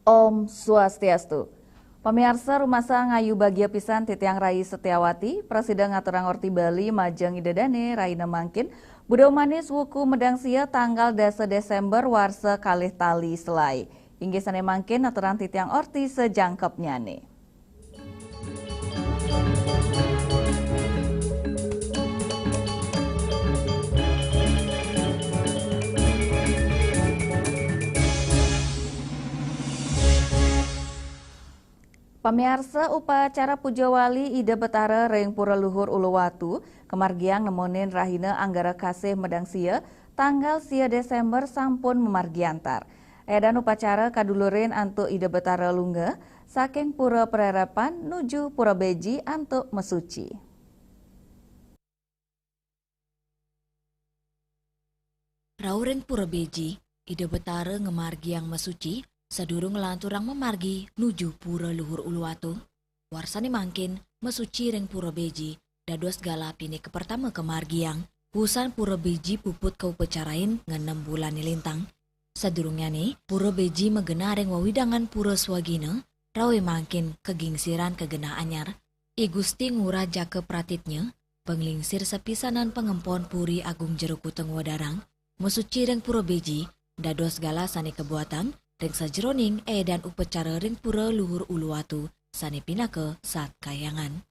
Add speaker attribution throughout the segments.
Speaker 1: Om Swastiastu. Pemirsa rumasa ngayu bagia pisan titiang Rai Setiawati, Presiden ngaturang Orti Bali Majeng Idedane Raina Mangkin, budau manis wuku medang sia tanggal 10 Desember warsa kalih tali selai. Inggih sane mangkin aturan titiang Orti sejangkep nyane. Pemirsa upacara Puja Wali Ida Betara Reng Pura Luhur Uluwatu kemargiang nemonin rahina anggara kasih medang sia tanggal 10 Desember sampun memargiantar. Edan upacara kadulurin antuk Ida Betara Lungga saking Pura Pererapan nuju Pura Beji antuk mesuci.
Speaker 2: Raureng Pura Beji Ida Betara ngemargiang mesuci sadurung lanturang memargi nuju Pura Luhur Uluwatu. Warsani mangkin mesuci reng Pura Beji dados galapine ke pertama kemargiang pusan Pura Beji puput kaupacarain ngenem bulan nilintang. Sadurungnya nih Pura Beji megena reng wawidangan Pura Swagina rawe mangkin kegingsiran kegena anyar. I Gusti ngurah jake pratitnya penglingsir sepisanan pengempon Puri Agung Jerukuteng Wadarang mesuci reng Pura Beji dados gala sani kebuatan reng sajeroning edan upacara reng Pura Luhur Uluwatu sane pinake saat kayangan.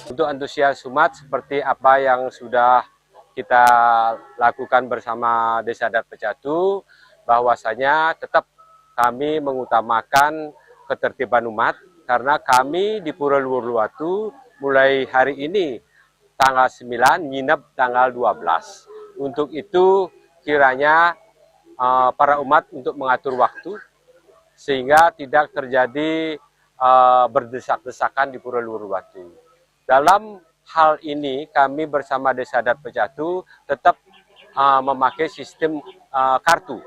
Speaker 3: Untuk antusias umat seperti apa yang sudah kita lakukan bersama Desa Adat Pecatu, bahwasanya tetap kami mengutamakan ketertiban umat karena kami di Pura Luhur Uluwatu mulai hari ini tanggal 9 nginep tanggal 12. Untuk itu kiranya para umat untuk mengatur waktu sehingga tidak terjadi berdesak-desakan di Pura Luhur Uluwatu. Dalam hal ini kami bersama Desa Adat Pecatu tetap memakai sistem kartu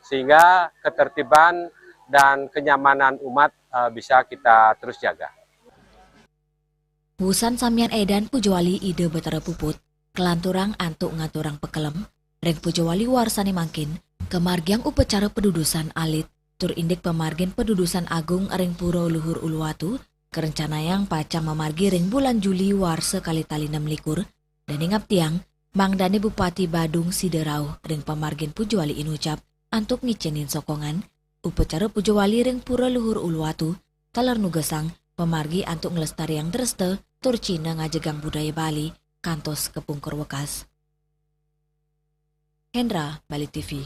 Speaker 3: sehingga ketertiban dan kenyamanan umat bisa kita terus jaga.
Speaker 2: Pusan samian edan Puja Wali Ida Betara puput kelanturang antuk ngaturang pekelem, reng Puja Wali warsane mangkin, kemargiang upacara pedudusan alit, tur indik pemargin pedudusan agung reng Pura Luhur Uluwatu, kerencanayang pacang memargi reng bulan Juli warsa kali tali 6 dan ingap tiang, mangdane Bupati Badung Siderau reng pemargin Puja Wali inucap, antuk ngicenin sokongan, upacara Puja Wali reng Pura Luhur Uluwatu, talar nugesang, pemargi antuk ngelestariang dreste, tur Cina ngajegang budaya Bali, kantos kepungkur wekas. Hendra, Bali TV.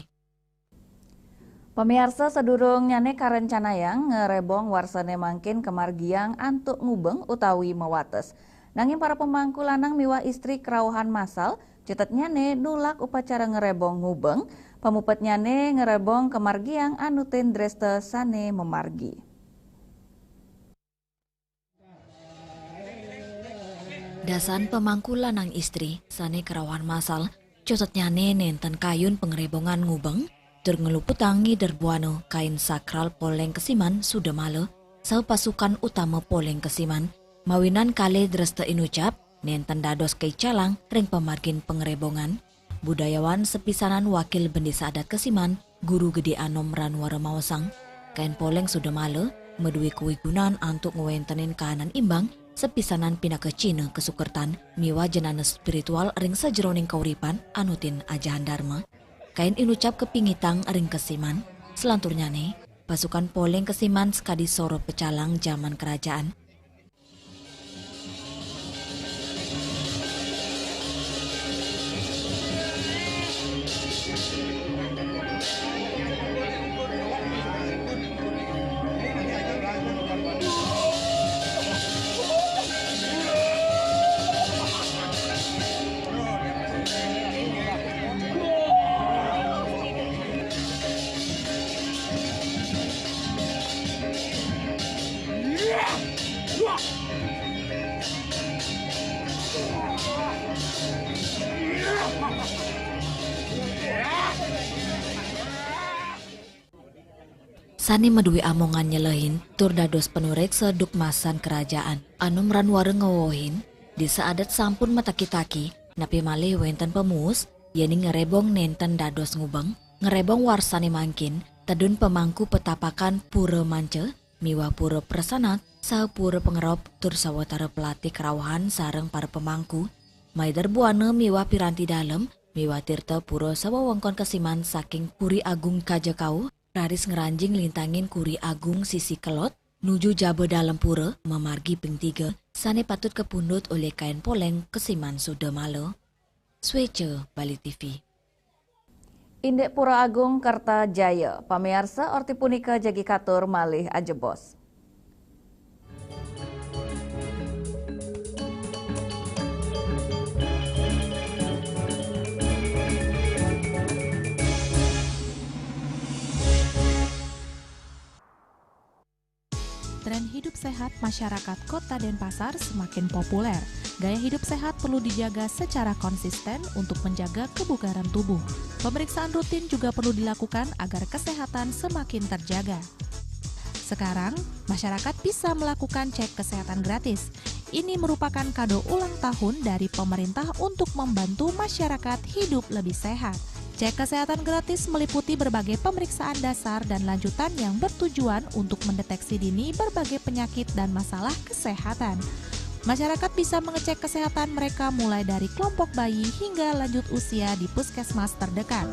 Speaker 1: Pemirsa sedurung nyane karencanayang ngerebong warsane mangkin kemargiang antuk ngubeng utawi mewates. Nanging para pemangku lanang miwa istri kerauhan masal, cetet nyane nulak upacara ngerebong ngubeng, pemupet nyane ngerebong kemargiang anutin dreste sane memargi.
Speaker 2: Dasan pemangku lanang istri sane kerawan masal cocotnya nenten kayun pengerebongan ngubeng tur ngeluputang ngider buano kain sakral Poleng Kesiman sudah malo sau pasukan utama Poleng Kesiman mawinan kale dreste inucap nenten dados kei calang reng pemargin pengerebongan budayawan sepisanan wakil Bendesa Adat Kesiman Guru Gede Anom Ranwara Mawasang kain Poleng sudah malo medui kuigunan antuk ngewentenin kahanan imbang sepisanan pindah ke Cina kesukertan miwa jenana spiritual ring sajeroning kauripan anutin ajahan dharma. Kain inucap kepingitang ring Kesiman, selanturnya nih pasukan Poleng Kesiman sekadi soro pecalang zaman kerajaan. sani medui amongan nyelehin tur dados penurek seduk masan kerajaan. Anu meran wareng ngewohin, di seadat sampun mataki-taki, napi malih wenten pemus, yeni ngerebong nenten dados ngubeng, ngerebong warsani mangkin, tadun pemangku petapakan pura mance, miwa pura persanat, saha pura pengerop tur sawatara pelatih kerawahan sareng para pemangku, maider buana miwa piranti dalem, miwa tirta pura sawawengkon kesiman saking Puri Agung Kajakau, raris ngeranjing lintangin Kuri Agung sisi kelot, nuju jabe dalam pura, memargi ping 3, sane patut kepundut oleh kain poleng kesiman Sudamalo. Swece Bali TV.
Speaker 1: Indek Pura Agung Kertajaya, pamirsa orti punika jagi katur malih ajebos.
Speaker 4: Tren hidup sehat masyarakat Kota Denpasar semakin populer. Gaya hidup sehat perlu dijaga secara konsisten untuk menjaga kebugaran tubuh. Pemeriksaan rutin juga perlu dilakukan agar kesehatan semakin terjaga. Sekarang, masyarakat bisa melakukan cek kesehatan gratis. Ini merupakan kado ulang tahun dari pemerintah untuk membantu masyarakat hidup lebih sehat. Cek kesehatan gratis meliputi berbagai pemeriksaan dasar dan lanjutan yang bertujuan untuk mendeteksi dini berbagai penyakit dan masalah kesehatan. Masyarakat bisa mengecek kesehatan mereka mulai dari kelompok bayi hingga lanjut usia di puskesmas terdekat.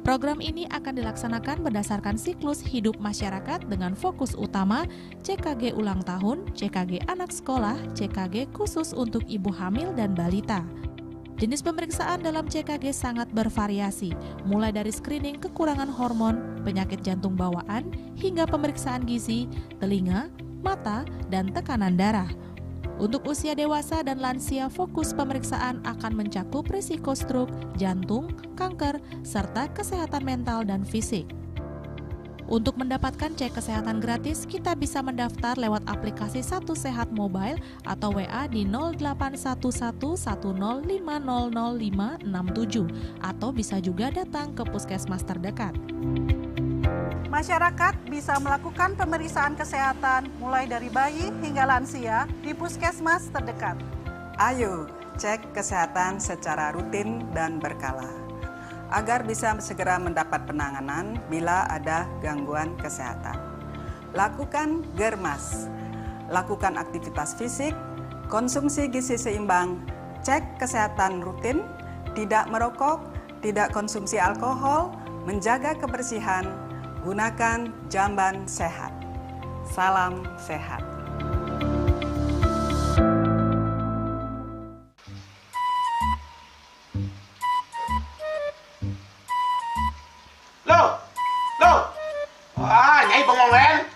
Speaker 4: Program ini akan dilaksanakan berdasarkan siklus hidup masyarakat dengan fokus utama CKG ulang tahun, CKG anak sekolah, CKG khusus untuk ibu hamil dan balita. Jenis pemeriksaan dalam CKG sangat bervariasi, mulai dari screening kekurangan hormon, penyakit jantung bawaan, hingga pemeriksaan gizi, telinga, mata, dan tekanan darah. Untuk usia dewasa dan lansia, fokus pemeriksaan akan mencakup risiko stroke, jantung, kanker, serta kesehatan mental dan fisik. Untuk mendapatkan cek kesehatan gratis, kita bisa mendaftar lewat aplikasi Satu Sehat Mobile atau WA di 081110500567 atau bisa juga datang ke puskesmas terdekat.
Speaker 5: Masyarakat bisa melakukan pemeriksaan kesehatan mulai dari bayi hingga lansia di puskesmas terdekat.
Speaker 6: Ayo cek kesehatan secara rutin dan berkala, agar bisa segera mendapat penanganan bila ada gangguan kesehatan. Lakukan germas, lakukan aktivitas fisik, konsumsi gizi seimbang, cek kesehatan rutin, tidak merokok, tidak konsumsi alkohol, menjaga kebersihan, gunakan jamban sehat. Salam sehat.
Speaker 7: Nyai pengongen.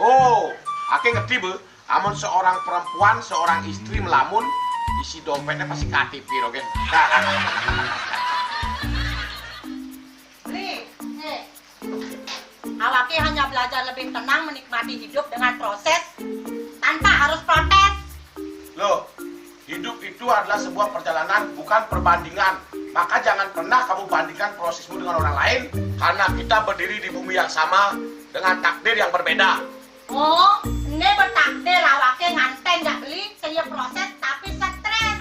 Speaker 7: Oh, ake ngerti be, amun seorang perempuan, seorang istri melamun, isi dompetnya pasti KTP rogen.
Speaker 8: Awake hanya belajar lebih tenang menikmati hidup dengan proses tanpa harus protes.
Speaker 7: Loh, hidup itu adalah sebuah perjalanan, bukan perbandingan. Maka jangan pernah kamu bandingkan prosesmu dengan orang lain, karena kita berdiri di bumi yang sama dengan takdir yang berbeda.
Speaker 8: Oh, ini bertakdir awake nganten gak beli, saya proses tapi stres.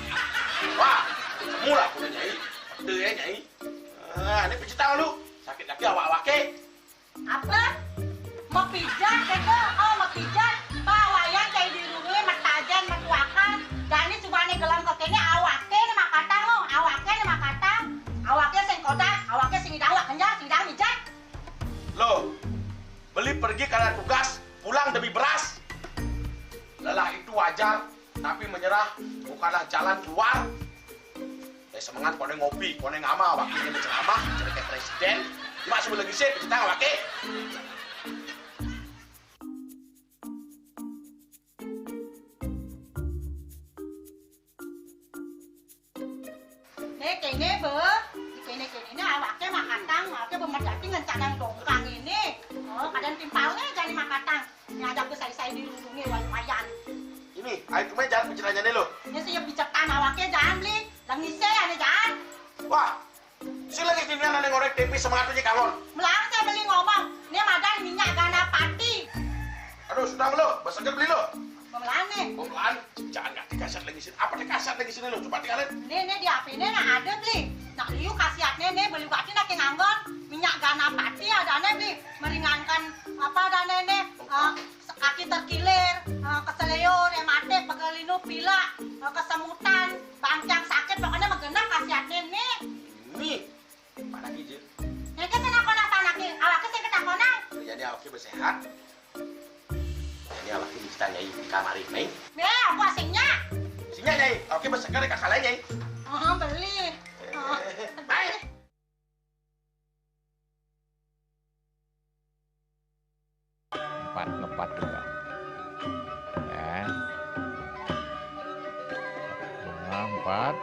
Speaker 7: Wah, semula punya Nyai. Pede ya Nyai. Ini pijit tangan lu, sakit lagi awak-awake.
Speaker 8: Apa? Mau pijat keke? Oh, mau pijat. Bawayan kayak dirungi, matajan, matuakan. Dan ini cuma nih gelam kokenya awake nih makatang lo, awake nih makatang. Awake sing kodak, awake sing idang wakenya, sing idang mijat.
Speaker 7: Loh, beli pergi karena tugas, pulang demi beras. Lelah itu wajar, tapi menyerah bukanlah jalan keluar. Semangat kone ngopi, kone ngama, wakilnya berceramah, cerita presiden. Masuk lagi sih, kita ngawake.
Speaker 8: Kene be, kene awake makatang, awake pemerdati ngencadang dongkang ini. Oh, kadang timpalnya jadi makatang. Nyadap ke saya dirundungi wayan.
Speaker 7: Ini, ayo kemarin jangan bicaranya nih lo.
Speaker 8: Ini siap bicetan awake jangan beli, langise ane jangan.
Speaker 7: Wah, si lagi gini ane ngorek TV semangatnya kangon.
Speaker 8: Melang saya
Speaker 7: Ayo sudah lo, basahkan beli lo.
Speaker 8: Pemelane.
Speaker 7: Pemelan, jangan nggak dikasih lagi sini. Apa dikasih lagi sini lo? Coba tinggalin.
Speaker 8: Nenek di HP ini nak ada beli. Nak liu kasih nenek beli kasih nak nganggon minyak gana pati ada nenek beli meringankan apa ada nenek kaki terkilir, keseleyor, emate, pegelinu, pila, kesemutan, bangcang sakit pokoknya megenang kasih nenek.
Speaker 7: Nih, mana gijil?
Speaker 8: Nenek kena kona tanaki, awaknya saya kena kona.
Speaker 7: Jadi awaknya bersehat. Ini awaknya bisa nyai di kamar ini.
Speaker 8: Aku asingnya.
Speaker 7: Asingnya nyai, awaknya bersehat di kakak lain nyai.
Speaker 8: Beli.
Speaker 7: Baik.
Speaker 9: Ngepat juga. Ya. 4.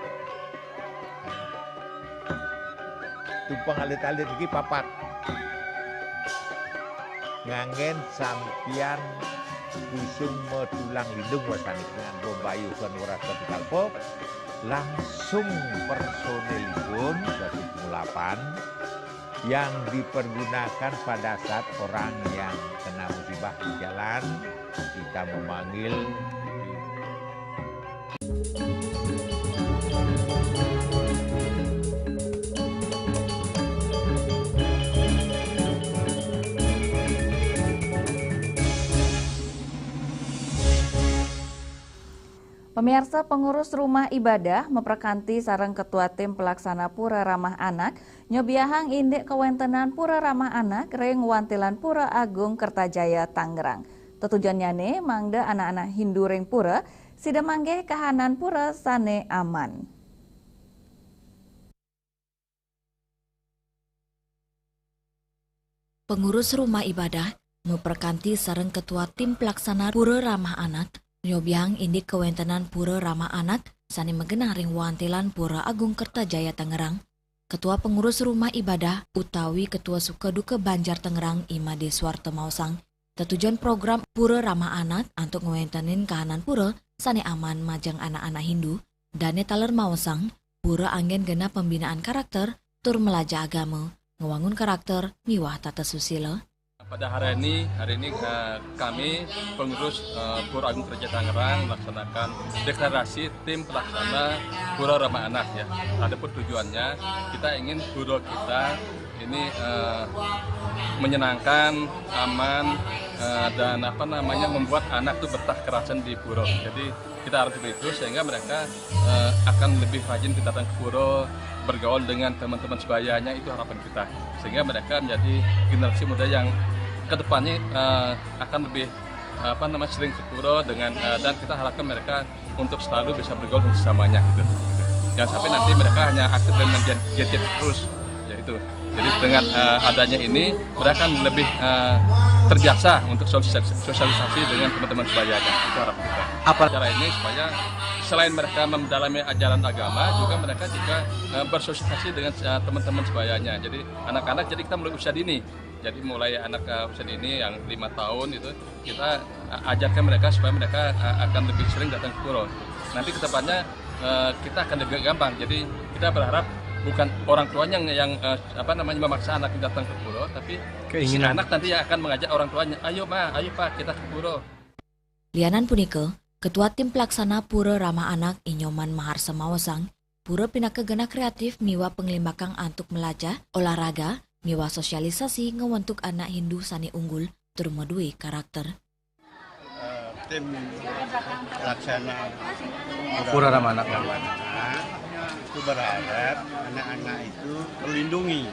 Speaker 9: Tumpang alit-alit lagi papat. Ngangen sampian kusung tulang lindung wasani dengan bombayu kan warasa kalpo langsung personelipun 108 yang dipergunakan pada saat orang yang kena musibah di jalan kita memanggil
Speaker 1: Pemirsa, pengurus rumah ibadah memperkanti sareng ketua tim pelaksana Pura Ramah Anak nyobiahang indek kewentenan Pura Ramah Anak reng wantilan Pura Agung Kertajaya Tangerang. Tujuannya nih mangda anak-anak Hindu reng Pura sida manggeh kahanan Pura sane aman.
Speaker 2: Pengurus rumah ibadah memperkanti sareng ketua tim pelaksana Pura Ramah Anak nyobiang indik kewentenan Pura Ramah Anak sani megenang ring wantilan Pura Agung Kertajaya Tangerang. Ketua pengurus rumah ibadah utawi ketua suka duka Banjar Tangerang Imade Suwarto Mausang tujuan program Pura Ramah Anak untuk ngewentenin kahanan Pura sani aman majang anak-anak Hindu dan taler Mausang Pura anggen gena pembinaan karakter tur melaja agama ngewangun karakter miwah tata susila.
Speaker 10: Pada hari ini kami pengurus Pura Agung Kertajaya Tangerang melaksanakan deklarasi tim pelaksana Pura Ramah Anak ya. Adapun tujuannya kita ingin pura kita ini menyenangkan, aman dan membuat anak itu betah kerasan di pura. Jadi kita harus begitu sehingga mereka akan lebih rajin kita datang ke pura, bergaul dengan teman-teman sebayanya, itu harapan kita. Sehingga mereka menjadi generasi muda yang kedepannya akan lebih sering ke pura dengan dan kita harapkan mereka untuk selalu bisa bergaul bersamanya gitu. Jangan sampai nanti mereka hanya aktif dengan gadget terus ya itu. Jadi dengan adanya ini mereka akan lebih terbiasa untuk sosialisasi dengan teman-teman sebayanya. Itu harapan kita. Apa cara ini supaya selain mereka mendalami ajaran agama, juga mereka bersosialisasi dengan teman-teman sebayanya. Jadi anak-anak jadi kita mulai usia dini. Jadi mulai anak usia dini yang 5 tahun itu kita ajarkan mereka supaya mereka akan lebih sering datang ke pura. Nanti kedepannya kita akan lebih gampang. Jadi kita berharap bukan orang tuanya yang memaksa anak datang ke pura, tapi keinginan anak nanti yang akan mengajak orang tuanya, ayo ma, ayo pak kita ke pura.
Speaker 2: Lianan punike, ketua tim pelaksana Pura Ramah Anak Inyoman Maharsa Mawasang, Pura pinaka gena kreatif miwa penglimbakang antuk melajah, olahraga, miwa sosialisasi ngewentuk anak Hindu sani unggul turmedui karakter.
Speaker 11: Tim pelaksana
Speaker 12: Pura Ramah Anak
Speaker 11: itu berharap anak-anak itu terlindungi,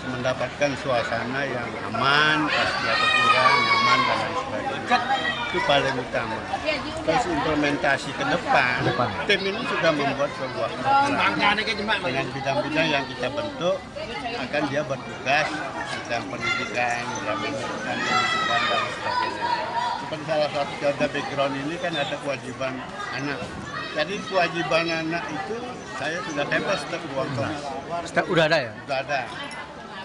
Speaker 11: mendapatkan suasana yang aman, pas dia ke pura, nyaman dan lain sebagainya. Itu paling utama. Terus implementasi ke depan, tim ini sudah membuat sebuah program dengan bidang-bidang yang kita bentuk, akan dia bertugas tentang pendidikan, pendidikan dan sebagainya. Seperti salah satu contoh background ini kan ada kewajiban anak. Jadi kewajiban anak itu saya sudah tempel setiap ruang kelas.
Speaker 12: Udah ada ya?
Speaker 11: Sudah ada.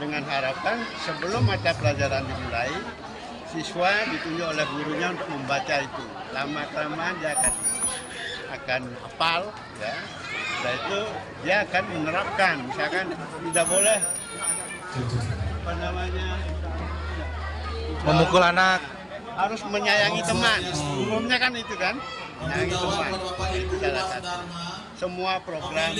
Speaker 11: Dengan harapan sebelum mata pelajaran dimulai, siswa ditunjuk oleh gurunya untuk membaca itu. Lama-kelamaan dia akan hafal, ya. Setelah itu dia akan menerapkan. Misalkan tidak boleh
Speaker 12: memukul anak.
Speaker 11: harus menyayangi teman. Umumnya kan itu kan, menyayangi teman. Itu salah satu. Semua program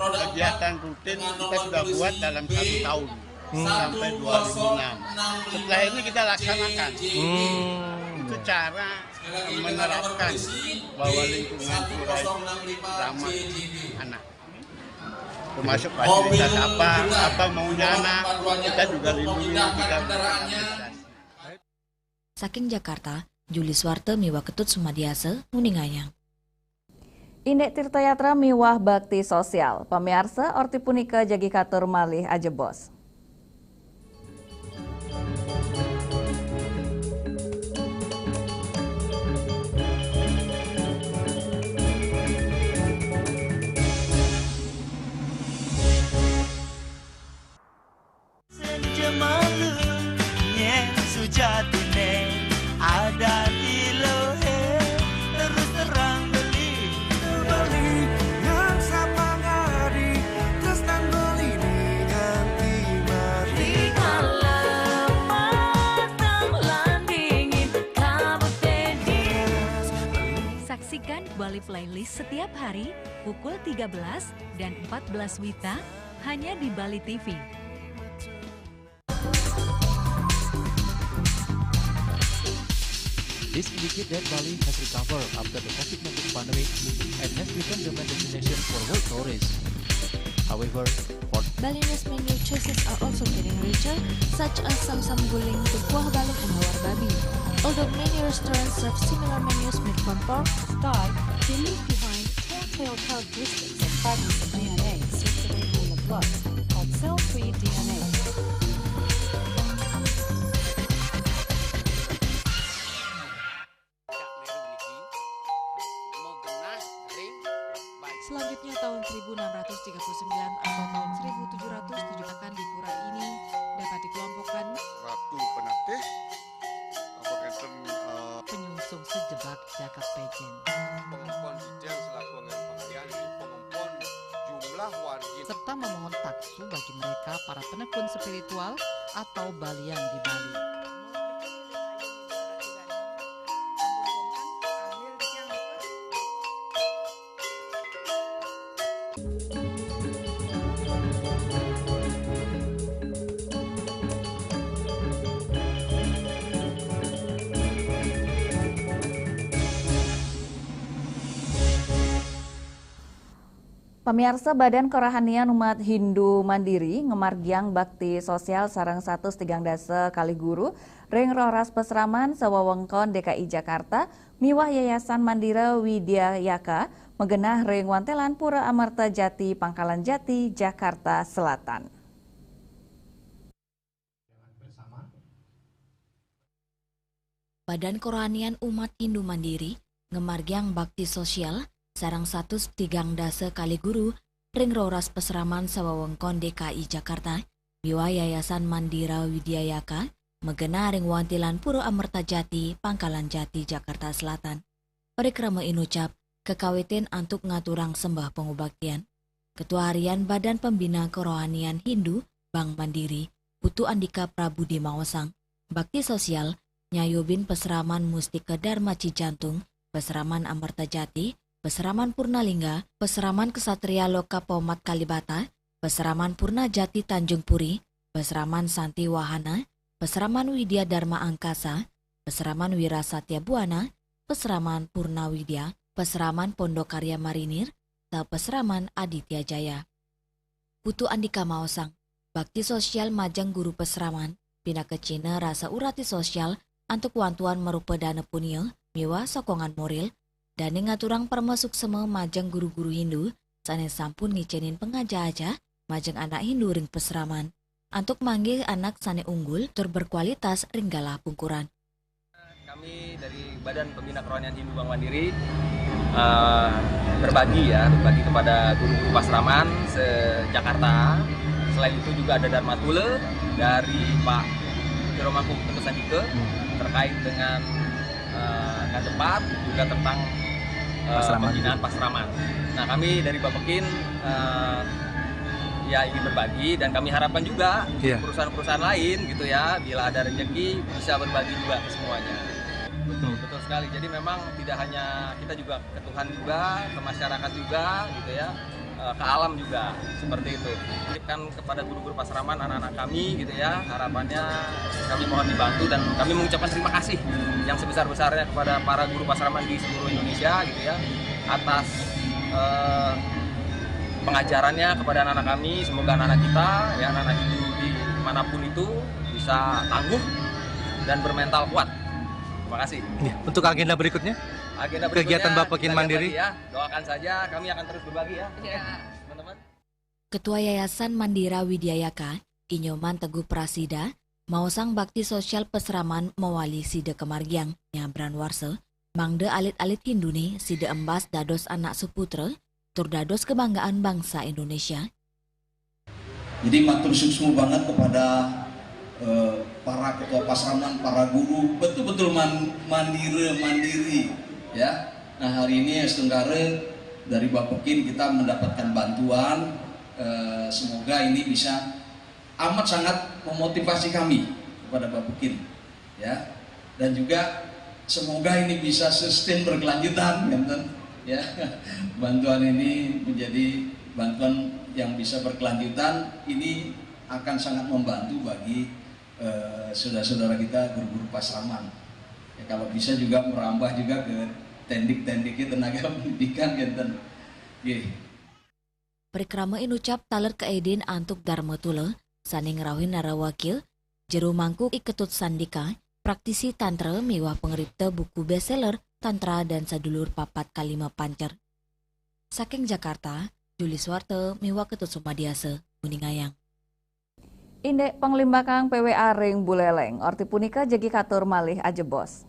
Speaker 11: kegiatan rutin kita sudah buat dalam 1 tahun sampai 2006. Setelah ini kita laksanakan. Itu cara menerapkan bahwa lingkungan pura itu ramah anak. Termasuk fasilitas apa maunya anak, kita juga lindungi, kita berikan.
Speaker 2: Saking Jakarta, Juli Swarte miwa ketut Sumadiase, Muningayang.
Speaker 1: Indek Tirtayatra miwah bakti sosial. Pamirsa orti punika jagi katur malih ajebos.
Speaker 13: Ada di lohe terus terang beli yang sama ngari terus dan beli ganti mati kalau matang landingin kabut tenis.
Speaker 14: Saksikan Bali Playlist setiap hari pukul 13 dan 14 WITA hanya di Bali TV.
Speaker 15: This indicates that Bali has recovered after the COVID-19 pandemic and has become the main destination for world tourists. However, for
Speaker 2: Balinese menu choices are also getting richer, such as Samsam Guling, Buah Balung, and Hawar Babi. Although many restaurants serve similar menus made from pork,
Speaker 16: Sky, they leave behind telltale characteristics of fragments of DNA circulating in the blood called cell-free DNA.
Speaker 4: Selanjutnya tahun 1639 atau tahun 1707 akan di pura ini dapat dikelompokkan
Speaker 17: Ratu Penatih,
Speaker 18: penyungsung sejebak jagat pejen,
Speaker 17: pengempon Dijeng selaku anggaran pengalian di pengempon jumlah warga
Speaker 18: serta memohon taksu bagi mereka para penekun spiritual atau balian di Bali.
Speaker 1: Pamirsa Badan Kerohanian Umat Hindu Mandiri ngemargiang bakti sosial sareng 103 dasa kali guru ring Roras Pesraman sawawengkon DKI Jakarta miwah Yayasan Mandira Widya Yaka megenah ring Wantelan Pura Amarta Jati Pangkalan Jati Jakarta Selatan.
Speaker 2: Badan Kerohanian Umat Hindu Mandiri ngemargiang bakti sosial sarang 103 dasa kali guru ring Roras Pesraman sawawengkon DKI Jakarta miwah Yayasan Mandira Widya Yaka megenah ring Wantilan Pura Amarta Jati Pangkalan Jati Jakarta Selatan. Parikrama inucap kekawitin antuk ngaturang sembah pengubaktian. Ketua Harian Badan Pembina Kerohanian Hindu Bank Mandiri Putu Andika Prabudi Mawasang bakti sosial nyayubin Pesraman Mustika Dharma Cijantung, Pesraman Amarta Jati, Pesraman Purnalingga, Pesraman Kesatria Loka Pomat Kalibata, Pesraman Purna Jati Tanjung Puri, Pesraman Santi Wahana, Pesraman Widya Dharma Angkasa, Pesraman Wira Satya Buana, Pesraman Purna Widya, Pesraman Pondok Karya Marinir, dan Pesraman Aditya Jaya. Putu Andika Maosang, bakti sosial majang guru Pesraman, pindah ke Cina rasa urati sosial antuk wantuan merupa dana punya, miwa sokongan moral, dan ngaturang permasuk semua majang guru-guru Hindu, sanes sampun ngicenin pengaja aja, majang anak Hindu ring Pesraman. Antuk manggil anak sane unggul, tur berkualitas ringgalah pungkuran.
Speaker 19: Kami dari Badan Pembina Kerohanian Hindu Bank Mandiri berbagi kepada guru-guru Pesraman se-Jakarta. Selain itu juga ada Dharma Tule dari Pak Kiromangku Tekusandike terkait dengan ngadepat juga tentang pembinaan Pesraman. Nah, kami dari Bapekin ya ingin berbagi, dan kami harapkan juga
Speaker 12: Iya.
Speaker 19: perusahaan-perusahaan lain gitu ya, bila ada rezeki bisa berbagi juga ke semuanya. Betul sekali. Jadi memang tidak hanya kita juga ke Tuhan juga, ke masyarakat juga gitu ya, ke alam juga seperti itu. Kan kepada guru-guru Pasraman, anak-anak kami gitu ya, harapannya kami mohon dibantu, dan kami mengucapkan terima kasih yang sebesar-besarnya kepada para guru Pasraman di seluruh Indonesia gitu ya, atas pengajarannya kepada anak-anak kami. Semoga anak-anak kita ya, anak-anak itu dimanapun itu bisa tangguh dan bermental kuat. Terima kasih.
Speaker 12: Ya, untuk agenda berikutnya?
Speaker 19: Agenda
Speaker 12: kegiatan Bapekin
Speaker 19: kita lihat
Speaker 12: Mandiri
Speaker 19: lagi ya. Doakan saja, kami akan terus berbagi ya. Teman-teman.
Speaker 2: Ketua Yayasan Mandira Widyayaka, Inyoman Teguh Prasida, Mausang Bakti Sosial Pesraman mewali Side Kemargiang, Nyabran Warse, Mangde alit-alit Hinduni, Side Embas dados anak suputre, tur dados kebanggaan bangsa Indonesia.
Speaker 20: Jadi matur suksmu banget kepada para ketua Pasraman, para guru, betul-betul mandiri ya. Nah hari ini setenggara dari Bapekin kita mendapatkan bantuan, semoga ini bisa amat sangat memotivasi kami kepada Bapekin ya, dan juga semoga ini bisa sustain berkelanjutan ya. Bantuan ini menjadi bantuan yang bisa berkelanjutan, ini akan sangat membantu bagi saudara-saudara kita guru-guru Pasraman ya, kalau bisa juga merambah juga ke tendik-tendiknya tenaga pendidikan genten.
Speaker 2: Perikrama inucap taler keedin antuk Dharma Tule, saning rawin nara wakil, jeru mangkuk iketut sandika, praktisi tantra miwah pengeripta buku bestseller Tantra dan Sadulur Papat Kalima Pancer. Saking Jakarta, Juli Swarte miwah ketut Sumadiase, Muningayang.
Speaker 1: Indek Panglimbakang PWA Ring Buleleng, orti punika jegi katur malih ajebos.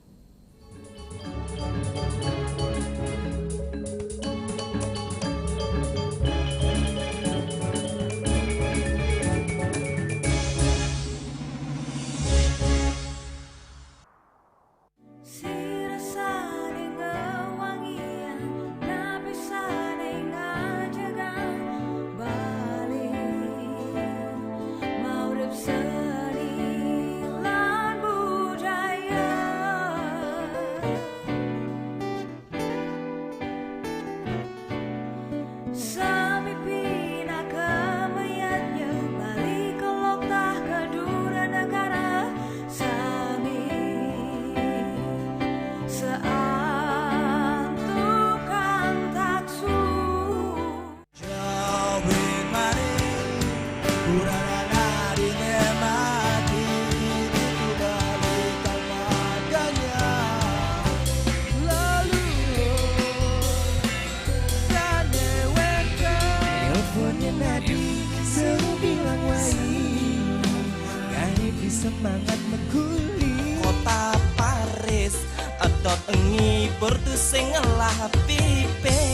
Speaker 13: Semangat meguli kota Paris edot engi bertu sing ngelah pipes.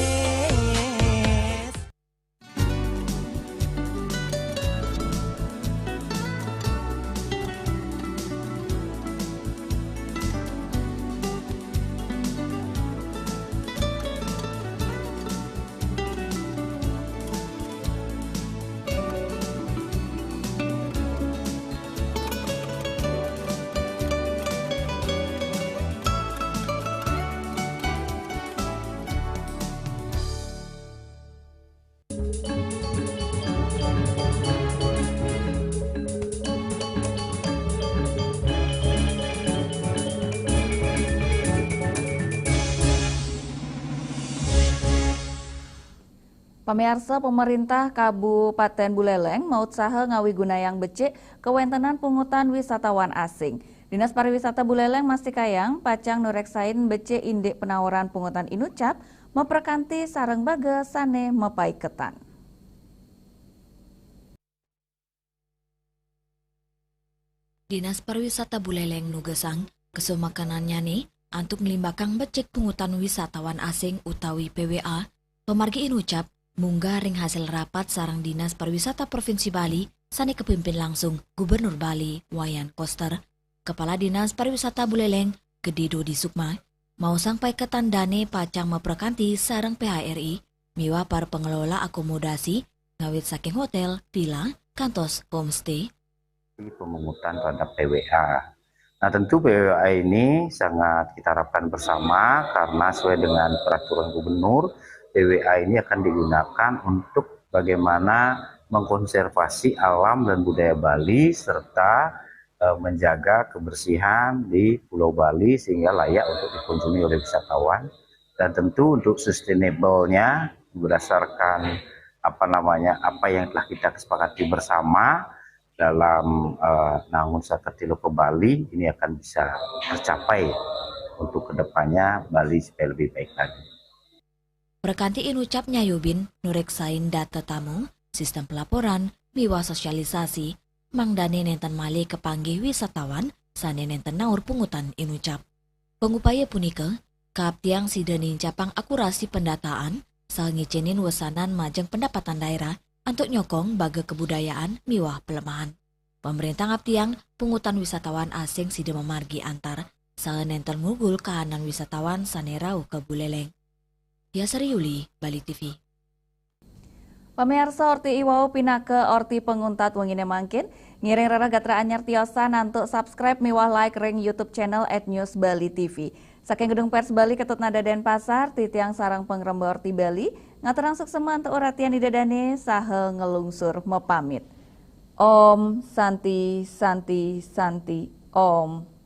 Speaker 1: Pamirsa, pemerintah Kabupaten Buleleng mau usaha ngawigunayang becik kewentenan pungutan wisatawan asing. Dinas Pariwisata Buleleng masih kayang pacang nureksain becik indek penawaran pungutan inucap memperkanti sareng baga sane mepai ketan.
Speaker 2: Dinas Pariwisata Buleleng nugesang kesumakanannya nih antuk ngelimbakang becik pungutan wisatawan asing utawi PWA. Pemargi inucap munggah ring hasil rapat sarang Dinas Pariwisata Provinsi Bali sani kepimpin langsung Gubernur Bali Wayan Koster, Kepala Dinas Pariwisata Buleleng Gede Dodi Sukma, mau sampai ketandane pacang memperkanti sarang PHRI miwa para pengelola akomodasi ngawit saking hotel, villa, kantos, homestay.
Speaker 21: Pemungutan terhadap PWA. Nah, tentu PWA ini sangat kita harapkan bersama karena sesuai dengan peraturan gubernur, PWA ini akan digunakan untuk bagaimana mengkonservasi alam dan budaya Bali serta menjaga kebersihan di Pulau Bali sehingga layak untuk dikunjungi oleh wisatawan. Dan tentu untuk sustainable-nya berdasarkan apa yang telah kita kesepakati bersama dalam Nangun Sakertilo ke Bali ini akan bisa tercapai untuk kedepannya Bali supaya lebih baik lagi.
Speaker 2: Perkanti inucap nyayubin nureksain data tamu, sistem pelaporan, miwa sosialisasi, mangdane nenten mali kepanggih wisatawan, sane nenten naur pungutan inucap. Pengupaya punika, kaptiang sidenin capang akurasi pendataan, sal ngicenin wesanan majeng pendapatan daerah, untuk nyokong baga kebudayaan miwah pelemahan. Pemerintah ngaptiang pungutan wisatawan asing sida memargi antar, sal nenten ngugul kahanan wisatawan sanerau ke Buleleng. Yasari Yuli, Bali TV.
Speaker 1: Pemirsa orti iwau pinake orti penguntat wengine mangkin, ngiring rara gatra anyar tiosa nantuk subscribe miwah like ring YouTube channel @news Bali TV. Saking Gedung Pers Bali Ketut Nada Denpasar, titiang sarang pengremba orti Bali, ngaturang suksema untuk uratian idadane sahe ngelungsur mepamit. Om Santi Santi Santi Om.